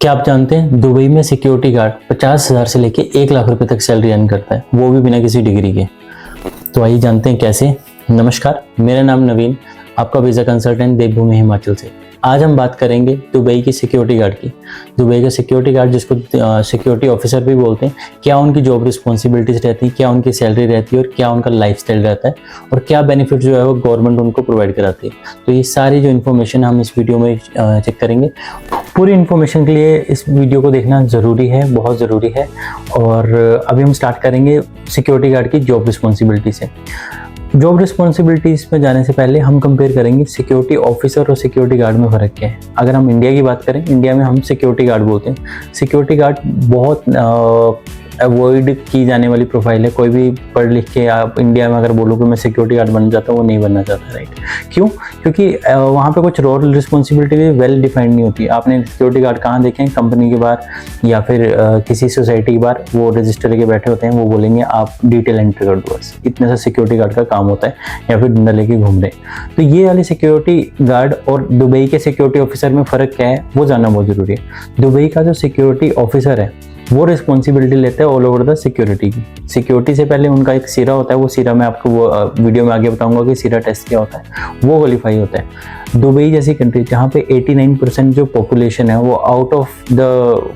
क्या आप जानते हैं दुबई में सिक्योरिटी गार्ड 50,000 से लेके 1 लाख रुपए तक सैलरी अर्न करता है, वो भी बिना किसी डिग्री के। तो आइए जानते हैं कैसे। नमस्कार, मेरा नाम नवीन, आपका वीज़ा कंसल्टेंट देवभूमि हिमाचल से। आज हम बात करेंगे दुबई की सिक्योरिटी गार्ड की। दुबई का सिक्योरिटी गार्ड, जिसको सिक्योरिटी ऑफिसर भी बोलते हैं, क्या उनकी जॉब रिस्पॉन्सिबिलिटीज रहती है, क्या उनकी सैलरी रहती है और क्या उनका लाइफस्टाइल रहता है और क्या बेनिफिट जो है वो गवर्नमेंट उनको प्रोवाइड कराती है। तो ये सारी जो इन्फॉर्मेशन हम इस वीडियो में चेक करेंगे। पूरी इन्फॉर्मेशन के लिए इस वीडियो को देखना ज़रूरी है, बहुत ज़रूरी है। और अभी हम स्टार्ट करेंगे सिक्योरिटी गार्ड की जॉब रिस्पॉन्सिबिलिटी से। जॉब रिस्पॉन्सिबिलिटीज़ में जाने से पहले हम कंपेयर करेंगे सिक्योरिटी ऑफिसर और सिक्योरिटी गार्ड में फ़र्क क्या है। अगर हम इंडिया की बात करें, इंडिया में हम सिक्योरिटी गार्ड बोलते हैं। सिक्योरिटी गार्ड बहुत अवॉइड की जाने वाली प्रोफाइल है। कोई भी पढ़ लिख के आप इंडिया में अगर बोलो कि मैं सिक्योरिटी गार्ड बनना चाहता हूँ, वो नहीं बनना चाहता, राइट? क्यों? क्योंकि वहाँ पे कुछ रोल रिस्पॉन्सिबिलिटी भी वेल डिफाइंड नहीं होती। आपने सिक्योरिटी गार्ड कहाँ देखे हैं? कंपनी के बाहर या फिर किसी सोसाइटी के बाहर वो रजिस्टर के बैठे होते हैं, वो बोलेंगे आप डिटेल एंटर कर दो, बस इतने सा सिक्योरिटी गार्ड का काम होता है, या फिर डंडा लेके घूम रहे। तो ये वाली सिक्योरिटी गार्ड और दुबई के सिक्योरिटी ऑफिसर में फ़र्क क्या है, वो जानना बहुत ज़रूरी है। दुबई का जो सिक्योरिटी ऑफिसर है वो रिस्पॉन्सिबिलिटी लेते हैं ऑल ओवर द सिक्योरिटी की। सिक्योरिटी से पहले उनका एक सीरा होता है, वो सीरा मैं आपको वो वीडियो में आगे बताऊंगा कि सीरा टेस्ट क्या होता है, वो क्वालिफाई होता है। दुबई जैसी कंट्री जहाँ पे 89% जो पॉपुलेशन है वो आउट ऑफ द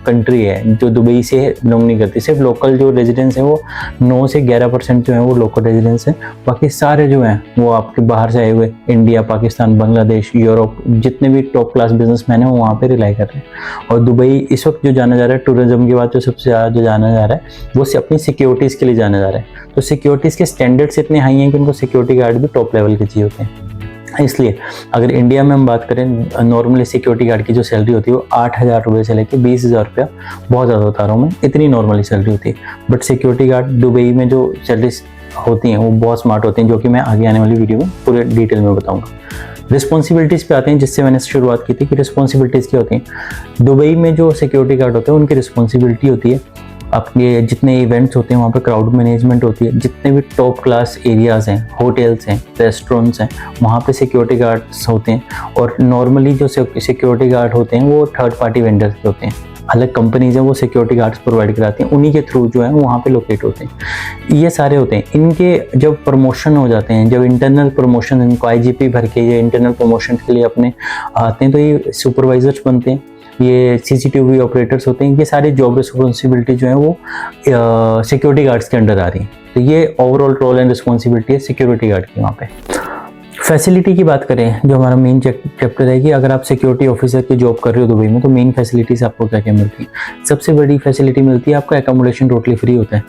कंट्री है, जो दुबई से बिलोंग नहीं करती। सिर्फ लोकल जो रेजिडेंस है वो 9 से 11% जो है वो लोकल रेजिडेंस है। बाकी सारे जो हैं वो आपके बाहर से आए हुए, इंडिया, पाकिस्तान, बांग्लादेश, यूरोप, जितने भी टॉप क्लास बिजनेसमैन हैं वो वहाँ पे रिलाई कर रहे हैं। और दुबई इस वक्त जो जाना जा रहा है, टूरिज्म के बाद जो सबसे ज़्यादा जो जाना जा रहा है वो अपनी सिक्योरिटीज़ के लिए जाना जा रहा है। तो सिक्योरिटीज़ के स्टैंडर्ड्स इतने हाई हैं कि उनको सिक्योरिटी गार्ड भी टॉप लेवल के चाहिए होते हैं। इसलिए अगर इंडिया में हम बात करें, नॉर्मली सिक्योरिटी गार्ड की जो सैलरी होती है वो 8,000 रुपये से लेकर 20,000 रुपया, बहुत ज़्यादा बता रहा हूँ मैं, इतनी नॉर्मली सैलरी होती है। बट सिक्योरिटी गार्ड दुबई में जो सैलरीज होती हैं वो बहुत स्मार्ट होती हैं, जो कि मैं आगे आने वाली वीडियो में पूरे डिटेल में बताऊँगा। रिस्पॉन्सिबिलिटीज़ पे आते हैं, जिससे मैंने शुरुआत की थी कि रिस्पॉन्सिबिलिटीज़ क्या होती हैं। दुबई में जो सिक्योरिटी गार्ड होते हैं उनकी रिस्पॉन्सिबिलिटी होती है अपने जितने इवेंट्स होते हैं वहाँ पे क्राउड मैनेजमेंट होती है। जितने भी टॉप क्लास एरियाज़ हैं, होटल्स हैं, रेस्टोरेंट्स हैं, वहाँ पे सिक्योरिटी गार्ड्स होते हैं। और नॉर्मली जो सिक्योरिटी गार्ड होते हैं वो थर्ड पार्टी वेंडर्स के होते हैं। अलग कंपनीज हैं वो सिक्योरिटी गार्ड्स प्रोवाइड कराती हैं, उन्हीं के थ्रू जो है वहाँ पे लोकेट होते हैं। ये सारे होते हैं। इनके जब प्रमोशन हो जाते हैं, जब इंटरनल प्रमोशन, इनको आईजीपी भर के या इंटरनल प्रमोशन के लिए अपने आते हैं, तो ये सुपरवाइजर्स बनते हैं, ये सीसीटीवी ऑपरेटर्स होते हैं। ये सारी जॉब रिस्पॉन्सिबिलिटी जो है वो सिक्योरिटी गार्ड्स के अंडर आ रही है। तो ये ओवरऑल रोल एंड रिस्पॉन्सिबिलिटी है सिक्योरिटी गार्ड की। वहाँ पे फैसिलिटी की बात करें, जो हमारा मेन चैप्टर है कि अगर आप सिक्योरिटी ऑफिसर की जॉब कर रहे हो दुबई में, तो मेन फैसिलिटीज़ आपको क्या क्या मिलती है। सबसे बड़ी फैसिलिटी मिलती है आपका एकोमोडेशन टोटली फ्री होता है।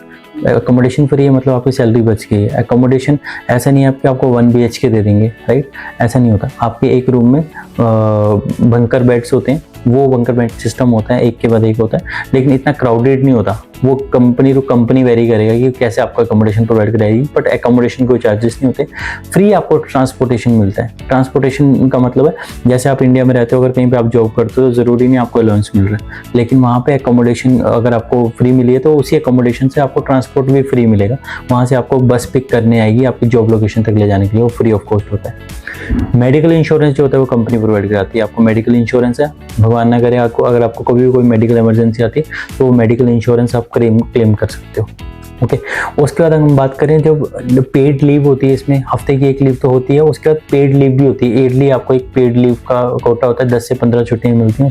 एकोमोडेशन फ्री है मतलब आपकी सैलरी बच गई है। एकोमोडेशन ऐसा नहीं है कि आपको 1 BHK दे देंगे, राइट? ऐसा नहीं होता। आपके एक रूम में बंकर बेड्स होते हैं, वो बंकर बेड सिस्टम होता है, एक के बाद एक होता है, लेकिन इतना क्राउडेड नहीं होता। वो कंपनी टू कंपनी वेरी करेगा कि कैसे आपका एकोमोडेशन प्रोवाइड कराएगी, बट एकोमोडेशन कोई चार्जेस नहीं होते। फ्री आपको ट्रांसपोर्टेशन मिलता है। ट्रांसपोर्टेशन का मतलब है जैसे आप इंडिया में रहते हो, अगर कहीं पे आप जॉब करते हो तो ज़रूरी नहीं आपको अलाउंस मिल रहा है, लेकिन वहाँ पे एकोमोडेशन अगर आपको फ्री मिली है तो उसी एकोमोडेशन से आपको ट्रांसपोर्ट भी फ्री मिलेगा। वहाँ से आपको बस पिक करने आएगी आपकी जॉब लोकेशन तक ले जाने के लिए, वो फ्री ऑफ कॉस्ट होता है। मेडिकल इंश्योरेंस जो होता है वो कंपनी प्रोवाइड कराती है आपको। मेडिकल इंश्योरेंस है, भगवान ना करे आपको अगर आपको कभी भी कोई मेडिकल इमरजेंसी आती है तो वो मेडिकल इंश्योरेंस आप क्लेम कर सकते हो। ओके। उसके बाद हम बात करें, जब पेड लीव होती है, इसमें हफ्ते की एक लीव तो होती है, उसके बाद पेड लीव भी होती है। ईयरली आपको एक पेड लीव का कोटा होता है, 10 से 15 छुट्टियाँ मिलती हैं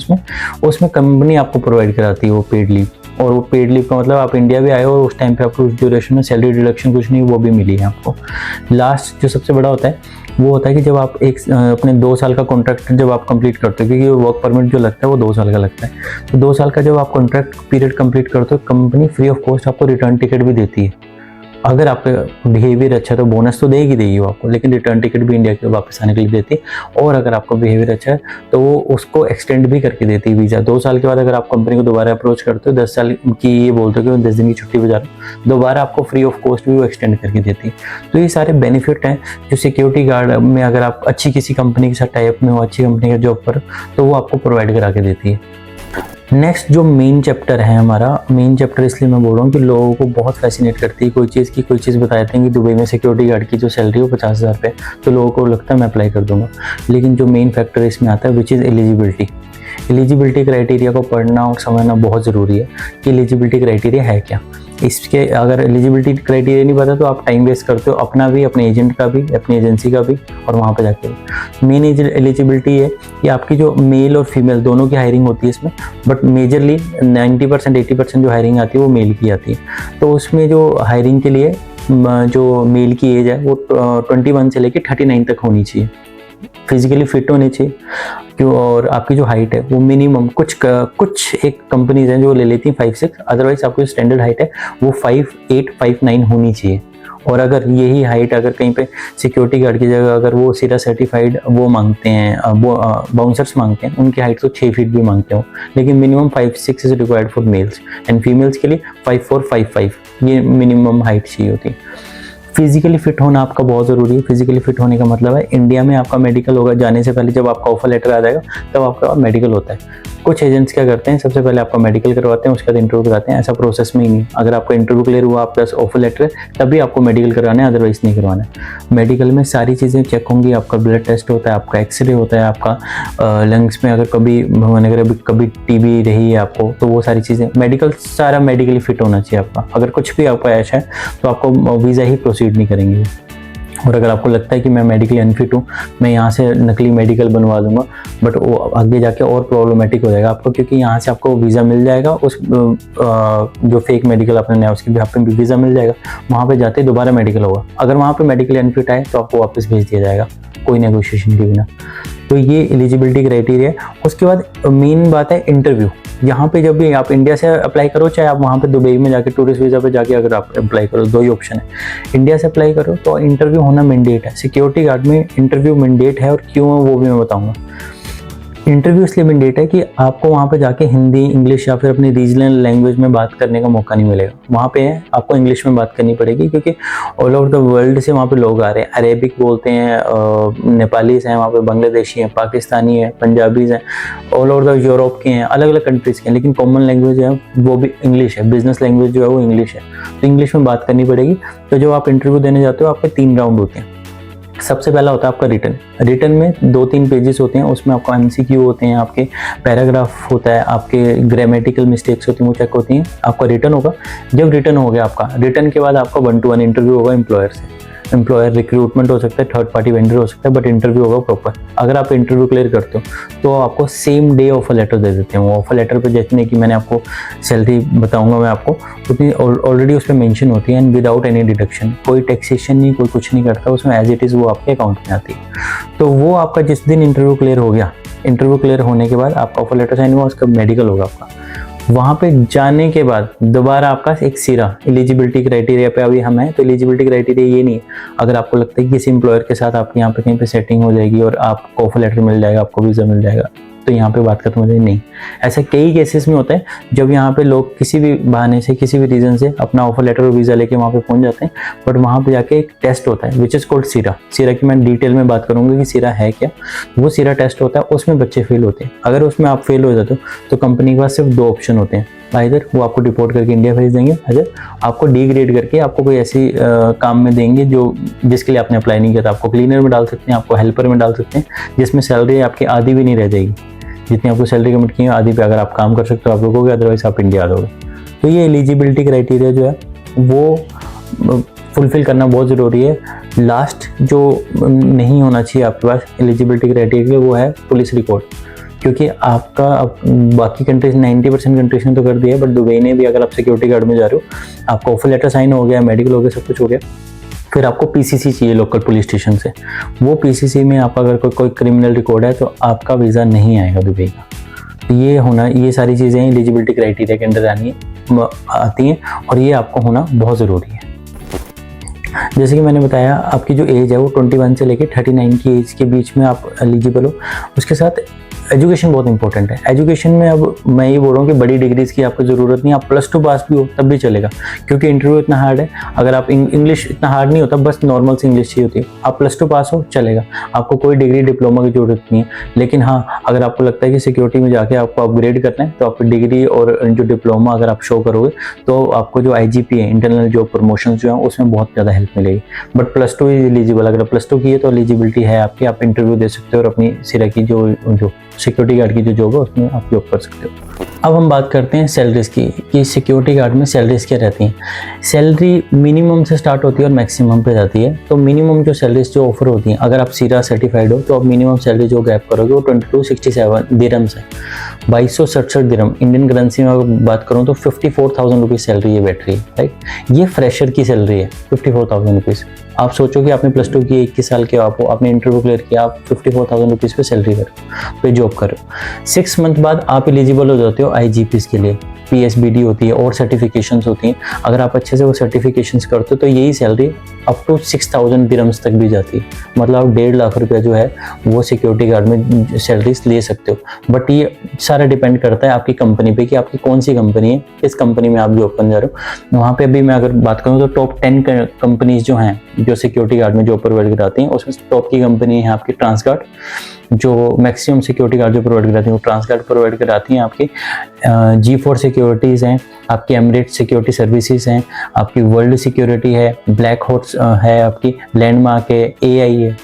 उसमें कंपनी आपको प्रोवाइड कराती है वो पेड लीव। और वो पेड लीव का मतलब आप इंडिया भी आए हो और उस टाइम पे आपको उस ड्यूरेशन में सैलरी डिडक्शन कुछ नहीं, वो भी मिली है आपको। लास्ट जो सबसे बड़ा होता है वो होता है कि जब आप अपने 2 साल का कॉन्ट्रैक्ट जब आप कंप्लीट करते हो, क्योंकि वर्क परमिट जो लगता है वो 2 साल का लगता है, तो 2 साल का जब आप कॉन्ट्रैक्ट पीरियड कंप्लीट करते हो, कंपनी फ्री ऑफ कॉस्ट आपको रिटर्न टिकट भी देती है। अगर आपका बिहेवियर अच्छा है तो बोनस तो देगी वो आपको, लेकिन रिटर्न टिकट भी इंडिया के वापस आने के लिए देती है। और अगर आपका बिहेवियर अच्छा है तो वो उसको एक्सटेंड भी करके देती है वीज़ा। 2 साल के बाद अगर आप कंपनी को दोबारा अप्रोच करते हो, 10 साल की ये बोलते हो कि 10 दिन की छुट्टी पे जा रहा हूँ, दोबारा आपको फ्री ऑफ कॉस्ट भी वो एक्सटेंड करके देती है। तो ये सारे बेनिफिट हैं जो सिक्योरिटी गार्ड में अगर आप अच्छी किसी कंपनी के साथ टाइप में हो, अच्छी कंपनी का जॉब पर, तो वो आपको प्रोवाइड करा के देती है। नेक्स्ट जो मेन चैप्टर है हमारा, मेन चैप्टर इसलिए मैं बोल रहा हूँ कि लोगों को बहुत फैसिनेट करती है कोई चीज़ बता देते हैं कि दुबई में सिक्योरिटी गार्ड की जो सैलरी हो 50,000 रुपये, तो लोगों को लगता है मैं अप्लाई कर दूंगा। लेकिन जो मेन फैक्टर इसमें आता है which is eligibility. Eligibility criteria को पढ़ना और समझना बहुत ज़रूरी है कि एलिजिबिलिटी क्राइटेरिया है क्या। इसके अगर एलिजिबिलिटी क्राइटेरिया नहीं पता तो आप टाइम वेस्ट करते हो, अपना भी, अपने एजेंट का भी, अपनी एजेंसी का भी, और वहाँ पे जाके भी। मेन एलिजिबिलिटी है कि आपकी जो मेल और फीमेल दोनों की हायरिंग होती है इसमें, बट मेजरली 90% 80% जो हायरिंग आती है वो मेल की आती है। तो उसमें जो हायरिंग के लिए जो मेल की एज है वो 21 से लेकर 39 तक होनी चाहिए, फिजिकली फिट होनी चाहिए क्यों, और आपकी जो हाइट है वो मिनिमम कुछ एक कंपनीज हैं जो ले लेती हैं 5'6", अदरवाइज आपकी जो स्टैंडर्ड हाइट है वो 5'8", 5'9" होनी चाहिए। और अगर यही हाइट अगर कहीं पे सिक्योरिटी गार्ड की जगह अगर वो सीरा सर्टिफाइड वो मांगते हैं, वो बाउंसर्स मांगते हैं, उनकी हाइट तो 6 फीट भी मांगते हो, लेकिन minimum 5'6" is required for mails, and females के लिए 5'4", 5'5" ये मिनिमम हाइट चाहिए होती है। फिजिकली फिट होना आपका बहुत ज़रूरी है। फिजिकली फिट होने का मतलब है इंडिया में आपका मेडिकल होगा, जाने से पहले जब आपका ऑफर लेटर आ जाएगा तब आपका मेडिकल होता है। कुछ एजेंट्स क्या करते हैं, सबसे पहले आपका मेडिकल करवाते हैं, उसके बाद इंटरव्यू कराते हैं। ऐसा प्रोसेस में ही नहीं, अगर आपका इंटरव्यू क्लियर हुआ प्लस ऑफर लेटर है तभी आपको मेडिकल करवाना है, अदरवाइज नहीं करवाना है। मेडिकल में सारी चीज़ें चेक होंगी, आपका ब्लड टेस्ट होता है, आपका एक्सरे होता है, आपका लंग्स में अगर कभी भगवान अगर कभी टीबी रही है आपको तो वो सारी चीज़ें, मेडिकल सारा मेडिकली फिट होना चाहिए आपका। अगर कुछ भी आपका ऐसा है तो आपको वीज़ा ही प्रोसीड नहीं करेंगे। और अगर आपको लगता है कि मैं मेडिकली अनफिट हूँ, मैं यहाँ से नकली मेडिकल बनवा दूंगा, बट वो आगे जाके और प्रॉब्लमेटिक हो जाएगा आपको, क्योंकि यहाँ से आपको वीज़ा मिल जाएगा, उस जो फेक मेडिकल आपने नया उसके भी आप भी वीज़ा मिल जाएगा, वहाँ पे जाते दोबारा मेडिकल होगा। अगर वहाँ पे मेडिकली अनफिट आए तो आपको वापस भेज दिया जाएगा कोई नेगोशिएशन के बिना। तो ये एलिजिबिलिटी क्राइटेरिया है। उसके बाद मेन बात है इंटरव्यू। यहाँ पे जब भी आप इंडिया से अप्लाई करो, चाहे आप वहाँ पे दुबई में जाके टूरिस्ट वीज़ा पे जाके अगर आप अप्लाई करो, दो ही ऑप्शन है। इंडिया से अप्लाई करो तो इंटरव्यू होना मैंडेट है। सिक्योरिटी गार्ड में इंटरव्यू मैंडेट है, और क्यों है वो भी मैं बताऊँगा। इंटरव्यू इसलिए मैंडेट है कि आपको वहाँ पे जाके हिंदी, इंग्लिश या फिर अपनी रीजनल लैंग्वेज में बात करने का मौका नहीं मिलेगा। वहाँ पे आपको इंग्लिश में बात करनी पड़ेगी, क्योंकि ऑल ओवर द वर्ल्ड से वहाँ पे लोग आ रहे हैं। अरेबिक बोलते हैं, नेपालीज हैं वहाँ पे, बांग्लादेशी हैं, पाकिस्तानी हैं, पंजाबीज हैं, ऑल ओवर द यूरोप के हैं, अलग अलग कंट्रीज़ के हैं, लेकिन कॉमन लैंग्वेज है वो भी इंग्लिश है। बिजनेस लैंग्वेज जो है वो इंग्लिश है, तो इंग्लिश में बात करनी पड़ेगी। तो जब आप इंटरव्यू देने जाते हो आपके 3 राउंड होते हैं। सबसे पहला होता है आपका रिटन में 2-3 पेजेस होते हैं, उसमें आपको MCQ होते हैं, आपके पैराग्राफ होता है, आपके ग्रामेटिकल मिस्टेक्स होती हैं वो चेक होती हैं। आपका रिटन होगा। जब रिटन हो गया आपका, रिटन के बाद आपका 1-to-1 इंटरव्यू होगा एम्प्लॉयर से। एम्प्लॉयर रिक्रूटमेंट हो सकता है, थर्ड पार्टी वेंडर हो सकता है, बट इंटरव्यू होगा प्रॉपर। अगर आप इंटरव्यू क्लियर करते हो तो आपको सेम डे ऑफर लेटर दे देते हैं। वो ऑफर लेटर पे जितने की मैंने आपको सैलरी बताऊंगा मैं आपको, उतनी ऑलरेडी उस पर मेंशन होती है, एंड विदाउट एनी डिडक्शन, कोई टैक्सेशन नहीं, कोई कुछ नहीं करता उसमें, एज इट इज़ वो आपके अकाउंट में आती है। तो वो आपका जिस दिन इंटरव्यू क्लियर हो गया, इंटरव्यू क्लियर होने के बाद आपका ऑफर लेटर साइन हुआ, उसका मेडिकल होगा आपका। वहाँ पे जाने के बाद दोबारा आपका एक सिरा एलिजिबिलिटी क्राइटेरिया पे अभी हम हैं, तो एलिजिबिलिटी क्राइटेरिया ये नहीं है। अगर आपको लगता है कि किसी एम्प्लॉयर के साथ आपकी यहाँ पे कहीं पे सेटिंग हो जाएगी और आपको ऑफर लेटर मिल जाएगा, आपको वीज़ा मिल जाएगा, तो यहाँ पे बात खत्म हो जाएगी, नहीं। ऐसा कई केसेस में होता है जब यहाँ पे लोग किसी भी बहाने से, किसी भी रीज़न से अपना ऑफर लेटर और वीज़ा लेके वहाँ पे पहुँच जाते हैं, बट वहाँ पे जाके एक टेस्ट होता है विच इज़ कॉल्ड सिरा। सिरा की मैं डिटेल में बात करूँगी कि सिरा है क्या। वो सिरा टेस्ट होता है, उसमें बच्चे फेल होते हैं। अगर उसमें आप फेल हो जाते हो तो कंपनी के पास सिर्फ 2 ऑप्शन होते हैं, इधर वो आपको डिपोर्ट करके इंडिया भेज देंगे, अगर आपको डिग्रेड करके आपको कोई ऐसी काम में देंगे जो जिसके लिए आपने अप्लाई नहीं किया था। आपको क्लीनर में डाल सकते हैं, आपको हेल्पर में डाल सकते हैं, जिसमें सैलरी आपकी आधी भी नहीं रह जाएगी। जितनी आपको सैलरी कमिट की है आधी पे अगर आप काम कर सकते हो आप रुकोगे, अदरवाइज आप इंडिया आ जाओगे। तो ये एलिजिबिलिटी क्राइटेरिया जो है वो फुलफिल करना बहुत ज़रूरी है। लास्ट जो नहीं होना चाहिए आपके पास एलिजिबिलिटी क्राइटेरिया वो है पुलिस रिकॉर्ड, क्योंकि आपका बाकी कंट्रीज 90% कंट्रीज ने तो कर दिया है, बट दुबई ने भी, अगर आप सिक्योरिटी गार्ड में जा रहे हो, आपका ऑफर लेटर साइन हो गया, मेडिकल हो गया, सब कुछ हो गया, फिर आपको PCC चाहिए लोकल पुलिस स्टेशन से। वो PCC में आपका अगर कोई क्रिमिनल रिकॉर्ड है तो आपका वीज़ा नहीं आएगा दुबई का। तो ये सारी चीज़ें एलिजिबिलिटी क्राइटेरिया के अंदर आती हैं, और ये आपको होना बहुत ज़रूरी है। जैसे कि मैंने बताया, आपकी जो एज है वो 21 से लेकर 39 की एज के बीच में आप एलिजिबल हो। उसके साथ एजुकेशन बहुत इंपॉर्टेंट है। एजुकेशन में अब मैं ये बोल रहा हूँ कि बड़ी डिग्रीज़ की आपको ज़रूरत नहीं, आप +2 पास भी हो तब भी चलेगा, क्योंकि इंटरव्यू इतना हार्ड है। अगर आप इंग्लिश इतना हार्ड नहीं होता, बस नॉर्मल सी इंग्लिश चाहिए होती है, आप +2 पास हो चलेगा, आपको कोई डिग्री डिप्लोमा की ज़रूरत नहीं है। लेकिन हाँ, अगर आपको लगता है कि सिक्योरिटी में जाके आपको अपग्रेड करना है तो आप डिग्री और जो डिप्लोमा अगर आप शो करोगे तो आपको जो IGP है, इंटरनल जॉब प्रमोशन जो है, उसमें बहुत ज़्यादा हेल्प मिलेगी। बट +2 इज एलिजिबल, अगर +2 की है तो एलिजिबिलिटी है आपकी, आप इंटरव्यू दे सकते हो और अपनी सिरा की जो सिक्योरिटी गार्ड की जो जॉब है उसमें आप जॉब कर सकते हो। अब हम बात करते हैं सैलरीज की कि सिक्योरिटी गार्ड में सैलरीज क्या रहती हैं। सैलरी मिनिमम से स्टार्ट होती है और मैक्सिमम पे जाती है। तो मिनिमम जो सैलरीज जो ऑफर होती हैं, अगर आप सीरा सर्टिफाइड हो तो आप मिनिमम सैलरी जो गैप करोगे वो 2267 दिरहम्स है, 2267 दिरहम। इंडियन करेंसी में अगर बात करूँ तो 54,000 रुपीज़ सैलरी ये बैठ रही है, राइट। ये फ्रेशर की सैलरी है 54,000 रुपीज़। आप सोचो कि आपने +2 की 21 साल के आप हो, आपने इंटरव्यू क्लियर किया, आप 54,000 रुपीज़ पे सैलरी करो, पे जॉब करो। 6 मंथ बाद आप एलिजिबल हो जाते हो IGPs के लिए। PSBD होती है और सर्टिफिकेशंस होती हैं। अगर आप अच्छे से वो सर्टिफिकेशंस करते हो तो यही सैलरी अप टू 6,000 दिरहम्स तक भी जाती है। मतलब आप 1.5 लाख रुपया जो है वो सिक्योरिटी गार्ड में सैलरीज ले सकते हो। बट ये सारा डिपेंड करता है आपकी कंपनी पे कि आपकी कौन सी कंपनी है, किस कंपनी में आप जॉब करने जा रहे हो। वहाँ पे अभी मैं अगर बात करूँ तो टॉप 10 कंपनीज जो हैं जो सिक्योरिटी गार्ड में जॉब प्रोवाइड कराती हैं, उसमें टॉप की कंपनी है आपकी ट्रांसगार्ड, जो मैक्सिमम सिक्योरिटी गार्ड जो प्रोवाइड कराती है वो ट्रांसगार्ड प्रोवाइड कराती हैं। आपकी G4 सिक्योरिटीज़ हैं, आपकी एमरेट सिक्योरिटी सर्विसेज हैं, आपकी वर्ल्ड सिक्योरिटी है, ब्लैक हॉर्स है, आपकी लैंडमार्क है, AI है,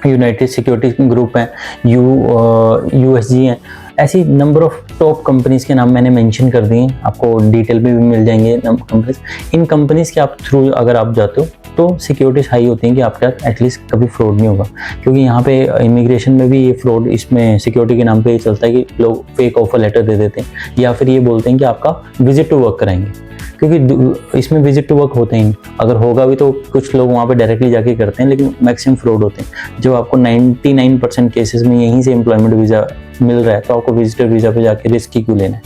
यूनाइटेड सिक्योरिटी ग्रुप है, USG है। ऐसी नंबर ऑफ टॉप कंपनीज के नाम मैंने मेंशन कर दिए हैं, आपको डिटेल में भी मिल जाएंगे कंपनीज। इन कंपनीज के आप थ्रू अगर आप जाते हो तो सिक्योरिटीज हाई होती हैं कि आपका एटलीस्ट कभी फ्रॉड नहीं होगा। क्योंकि यहाँ पे इमिग्रेशन में भी ये फ्रॉड इसमें सिक्योरिटी के नाम पे ये चलता है कि लोग फेक ऑफर लेटर दे देते हैं या फिर ये बोलते हैं कि आपका विजिट टू वर्क कराएंगे, क्योंकि इसमें विजिट टू वर्क होते ही नहीं। अगर होगा भी तो कुछ लोग वहाँ पे डायरेक्टली जाके करते हैं, लेकिन मैक्सिमम फ्रॉड होते हैं। जब आपको 99% केसेस में यहीं से एम्प्लॉयमेंट वीज़ा मिल रहा है तो आपको विजिटर वीज़ा पे जाके रिस्क क्यों लेना है,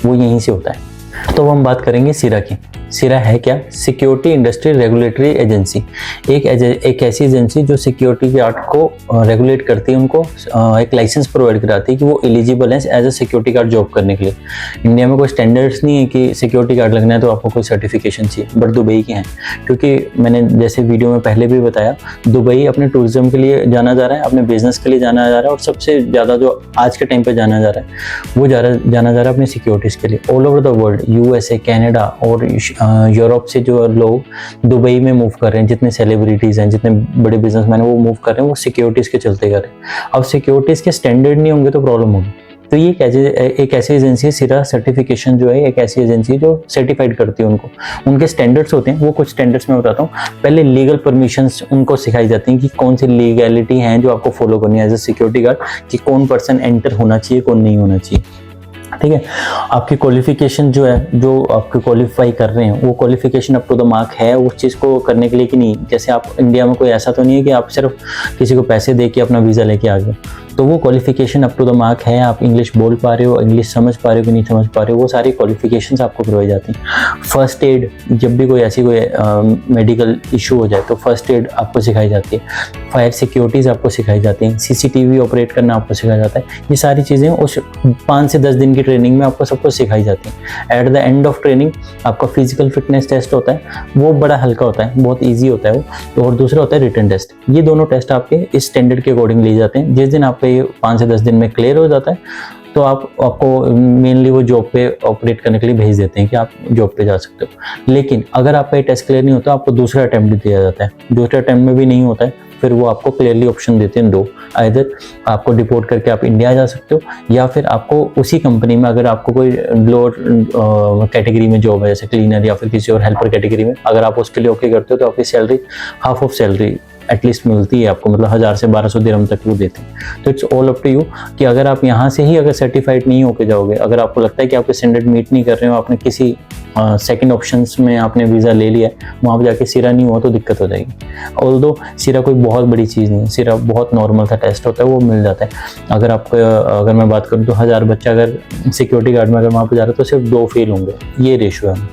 वो यहीं से होता है। तो हम बात करेंगे सीरा की। सीरा है क्या? Security industry regulatory agency. एक ऐसी एजेंसी जो सिक्योरिटी गार्ड को रेगुलेट करती है, उनको एक लाइसेंस प्रोवाइड कराती है कि वो एलिजिबल है as a security guard job करने के लिए। इंडिया में कोई स्टैंडर्ड्स नहीं है कि सिक्योरिटी गार्ड लगना है तो आपको कोई सर्टिफिकेशन चाहिए, बट दुबई के हैं। क्योंकि मैंने जैसे वीडियो में पहले भी बताया, दुबई अपने टूरिज्म के लिए जाना जा रहा है, अपने बिजनेस के लिए जाना जा रहा है, और सबसे ज़्यादा जो आज के टाइम पर जाना जा रहा है वो जाना जा रहा है अपनी सिक्योरिटीज़ के लिए। All over the world, USA, Canada और यूरोप से जो लोग दुबई में मूव कर रहे हैं, जितने सेलिब्रिटीज़ हैं, जितने बड़े बिजनेसमैन हैं वो मूव कर रहे हैं, वो सिक्योरिटीज़ के चलते कर रहे हैं। अब सिक्योरिटीज़ के स्टैंडर्ड नहीं होंगे तो प्रॉब्लम होगी। तो ये एक ऐसी एजेंसी है, सीरा सर्टिफिकेशन जो है एक ऐसी एजेंसी है जो सर्टिफाइड करती है उनको। उनके स्टैंडर्ड्स होते हैं, वो कुछ स्टैंडर्ड्स मैं बताता हूँ। पहले लीगल परमिशंस उनको सिखाई जाती हैं कि कौन सी लीगैलिटी हैं जो आपको फॉलो करनी है एज ए सिक्योरिटी गार्ड, कि कौन पर्सन एंटर होना चाहिए, कौन नहीं होना चाहिए। ठीक है, आपकी क्वालिफिकेशन जो है, जो आपके क्वालिफाई कर रहे हैं वो qualification up to the mark है उस चीज़ को करने के लिए कि नहीं। जैसे आप इंडिया में कोई ऐसा तो नहीं है कि आप सिर्फ किसी को पैसे दे के अपना वीज़ा लेके आ गए, तो वो qualification up to the mark है। आप इंग्लिश बोल पा रहे हो, इंग्लिश समझ पा रहे हो कि नहीं समझ पा रहे हो, वो सारी क्वालिफिकेशंस आपको करवाई जाती हैं। फर्स्ट एड, जब भी कोई ऐसी कोई मेडिकल इशू हो जाए तो फर्स्ट एड आपको सिखाई जाती है। फायर सिक्योरिटीज़ आपको सिखाई जाती हैं। CCTV ऑपरेट करना आपको सिखाया जाता है। ये सारी चीज़ें उस 5 से 10 दिन की ट्रेनिंग में आपको सब कुछ सिखाई जाती हैं। At the end of training आपका फिजिकल फिटनेस टेस्ट होता है, वो बड़ा हल्का होता है, बहुत ईजी होता है वो, और दूसरा होता है रिटन टेस्ट। ये दोनों टेस्ट आपके इस स्टैंडर्ड के अकॉर्डिंग लिए जाते हैं। जिस दिन आपका ये 5 से 10 दिन में क्लियर हो जाता है तो आपको मेनली वो जॉब पे ऑपरेट करने के लिए भेज देते हैं कि आप जॉब पे जा सकते हो। लेकिन अगर आपका ये टेस्ट क्लियर नहीं होता, आपको दूसरा अटेम्प्ट दिया जाता है। दूसरे अटेम्प्ट में भी नहीं होता है, फिर वो आपको क्लियरली ऑप्शन देते हैं दो, आइदर आपको डिपोर्ट करके आप इंडिया जा सकते हो, या फिर आपको उसी कंपनी में, अगर आपको कोई लोअर कैटेगरी में जॉब है जैसे क्लीनर या फिर किसी और हेल्पर कैटेगरी में, अगर आप उसके लिए ओके करते हो तो आपकी salary half of salary at least मिलती है आपको, मतलब 1000 से 1200 दिरहम तक वो देते हैं। तो it's all up to you कि अगर आप यहाँ से ही अगर सर्टिफाइड नहीं होके जाओगे, अगर आपको लगता है कि आपके स्टैंडर्ड मीट नहीं कर रहे हो, आपने किसी सेकंड ऑप्शंस में आपने वीज़ा ले लिया है, वहाँ पर जाके सीरा नहीं हुआ तो दिक्कत हो जाएगी। ऑल्दो सीरा कोई बहुत बड़ी चीज़ नहीं है, सीरा बहुत नॉर्मल सा टेस्ट होता है, वो मिल जाता है। अगर मैं बात करूँ तो 1000 बच्चा अगर सिक्योरिटी गार्ड में अगर वहाँ पर जा रहा है तो सिर्फ 2 फेल होंगे, ये रेशियो है।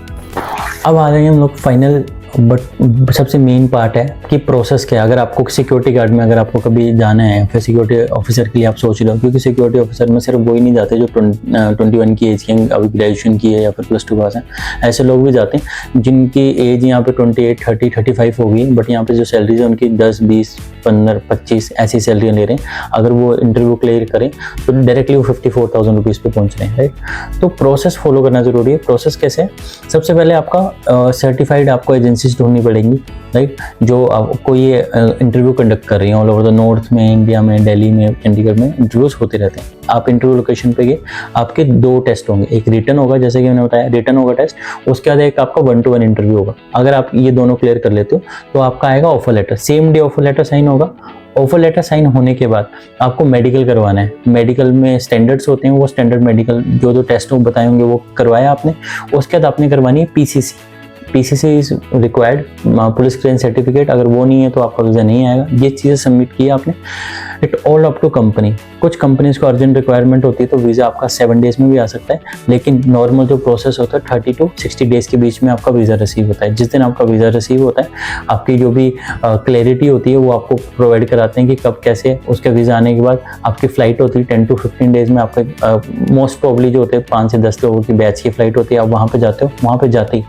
अब आ जाएंगे हम लोग फाइनल बट सबसे मेन पार्ट है कि प्रोसेस क्या है। अगर आपको सिक्योरिटी गार्ड में अगर आपको कभी जाना है, फिर सिक्योरिटी ऑफिसर के लिए आप सोच रहे हो, क्योंकि सिक्योरिटी ऑफिसर में सिर्फ वही नहीं जाते जो 21 की एज के अभी ग्रेजुएशन की है या फिर +2 पास है, ऐसे लोग भी जाते हैं जिनकी एज यहाँ पे 28, 30, 35 होगी, बट यहाँ पे जो सैलरीज है उनकी 10, 20, 15, 25 ऐसी सैलरियाँ ले रहे हैं। अगर वो इंटरव्यू क्लियर करें तो डायरेक्टली वो 54,000 रुपीज़ पे पहुँच रहे हैं, राइट। तो प्रोसेस फॉलो करना जरूरी है। प्रोसेस कैसे है? सबसे पहले आपका सर्टिफाइड आपको एजेंसी वैकेंसीज ढूंढनी पड़ेंगी, राइट। जो आपको ये इंटरव्यू कंडक्ट कर रही हैं ऑल ओवर द नॉर्थ में, इंडिया में, दिल्ली में, चंडीगढ़ में इंटरव्यूज होते रहते हैं। आप इंटरव्यू लोकेशन पे गए, आपके 2 टेस्ट होंगे, एक रिटन होगा जैसे कि मैंने बताया, रिटन होगा टेस्ट, उसके बाद एक आपका 1-to-1 इंटरव्यू होगा। अगर आप ये दोनों क्लियर कर लेते हो तो आपका आएगा offer letter, same day offer letter sign होगा। ऑफर लेटर साइन होने के बाद आपको मेडिकल करवाना है। मेडिकल में स्टैंडर्ड्स होते हैं, वो स्टैंडर्ड मेडिकल जो टेस्ट वो बताए होंगे वो करवाया आपने। उसके बाद आपने करवानी है PCC is required, police clearance certificate. अगर वो नहीं है तो आपका वीज़ा नहीं आएगा। ये चीज़ें सबमिट की आपने। It all up to company. कुछ कंपनीज को अर्जेंट रिक्वायरमेंट होती है तो वीज़ा आपका 7 डेज में भी आ सकता है, लेकिन नॉर्मल जो प्रोसेस होता है 30 to 60 डेज के बीच में आपका वीज़ा रिसीव होता है। जिस दिन आपका वीज़ा रिसीव होता है, आपकी जो भी क्लैरिटी होती है वो आपको प्रोवाइड कराते हैं कि कब कैसे। उसका वीज़ा आने के बाद आपकी फ़्लाइट होती है 10 to 15 डेज में। आपका मोस्ट प्रॉब्ली जो होते हैं 5 से 10 लोगों की बैच की फ़्लाइट होती है, आप वहाँ पर जाते हो। वहाँ पर जाते ही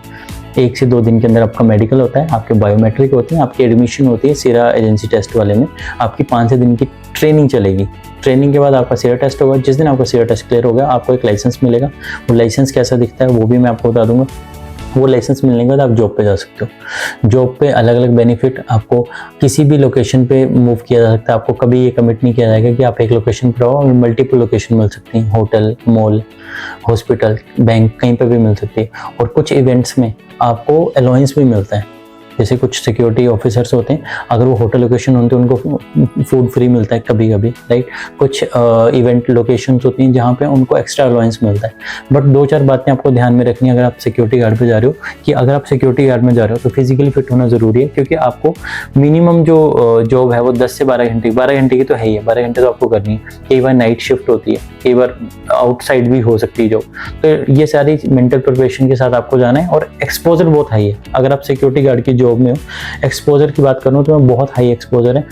1 से 2 दिन के अंदर आपका मेडिकल होता है, आपके बायोमेट्रिक होते हैं, आपकी एडमिशन होती है सीरा एजेंसी टेस्ट वाले में। आपकी 5 से दिन की ट्रेनिंग चलेगी। ट्रेनिंग के बाद आपका सीरा टेस्ट होगा। जिस दिन आपका सीरा टेस्ट क्लियर हो गया, आपको एक लाइसेंस मिलेगा। वो लाइसेंस कैसा दिखता है वो भी मैं आपको बता दूंगा। वो लाइसेंस मिलने के बाद आप जॉब पे जा सकते हो। जॉब पे अलग अलग बेनिफिट, आपको किसी भी लोकेशन पे मूव किया जा सकता है। आपको कभी ये कमिट नहीं किया जाएगा कि आप एक लोकेशन पर रहो, मल्टीपल लोकेशन मिल सकती हैं। होटल, मॉल, हॉस्पिटल, बैंक, कहीं पे भी मिल सकती है। और कुछ इवेंट्स में आपको अलाउंस भी मिलता है। जैसे कुछ सिक्योरिटी ऑफिसर्स होते हैं, अगर वो होटल लोकेशन होते हैं उनको फूड फ्री मिलता है कभी कभी, राइट। कुछ इवेंट लोकेशंस होती हैं जहाँ पे उनको एक्स्ट्रा अलाउंस मिलता है। बट 2-4 बातें आपको ध्यान में रखनी है अगर आप सिक्योरिटी गार्ड पे जा रहे हो, कि अगर आप सिक्योरिटी गार्ड में जा रहे हो तो फिजिकली फिट होना ज़रूरी है। क्योंकि आपको मिनिमम जो जॉब है वो 10 से 12 घंटे की तो है ही है। 12 घंटे तो आपको करनी है। कई बार नाइट शिफ्ट होती है, कई बार आउटसाइड भी हो सकती है जॉब। तो ये सारी मेंटल प्रिपरेशन के साथ आपको जाना है। और एक्सपोजर बहुत हाई है। अगर आप सिक्योरिटी गार्ड की जॉब में हो, एक्सपोजर की बात करूं तो बहुत हाई एक्सपोजर है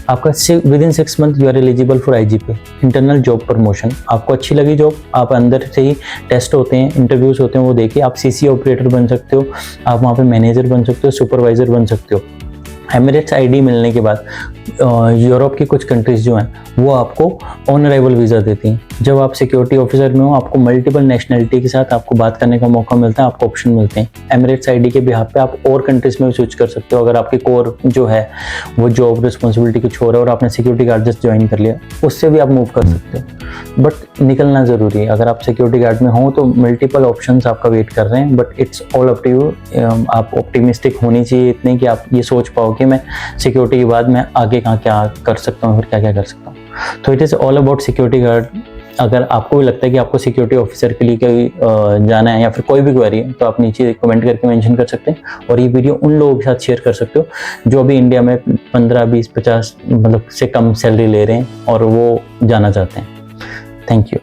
आपका। Within 6 month you are eligible for IGP, internal job promotion. आपको अच्छी लगी जॉब, आप अंदर से ही टेस्ट होते हैं, इंटरव्यूज होते हैं, वो देखिए आप CC ऑपरेटर बन सकते हो, आप वहाँ पे मैनेजर बन सकते हो, सुपरवाइजर बन सकते हो। एमिरेट्स ID मिलने के बाद यूरोप की कुछ कंट्रीज जो हैं वो आपको ऑन अराइवल वीज़ा देती हैं। जब आप सिक्योरिटी ऑफिसर में हो, आपको मल्टीपल नेशनलिटी के साथ आपको बात करने का मौका मिलता है, आपको ऑप्शन मिलते हैं। एमिरेट्स ID के बिहाफ पे आप और कंट्रीज में भी स्विच कर सकते हो। अगर आपकी कोर जो है वो जॉब रिस्पॉन्सिबिलिटी कुछ हो रहा है और आपने सिक्योरिटी गार्ड जस्ट ज्वाइन कर लिया, उससे भी आप मूव कर सकते हो। बट निकलना ज़रूरी है। अगर आप सिक्योरिटी गार्ड में हो तो मल्टीपल ऑप्शन आपका वेट कर रहे हैं। But it's all up to you. आप ऑप्टिमिस्टिक होनी चाहिए इतने कि आप ये सोच पाओ कि मैं सिक्योरिटी के बाद मैं आगे कहाँ क्या कर सकता हूँ, फिर क्या क्या कर सकता हूँ। तो it is all about security guard. अगर आपको भी लगता है कि आपको सिक्योरिटी ऑफिसर के लिए कोई जाना है या फिर कोई भी क्वेरी है तो आप नीचे कमेंट करके मेंशन कर सकते हैं। और ये वीडियो उन लोगों के साथ शेयर कर सकते हो जो अभी इंडिया में 15, 20, 50 मतलब से कम सैलरी ले रहे हैं और वो जाना चाहते हैं। Thank you.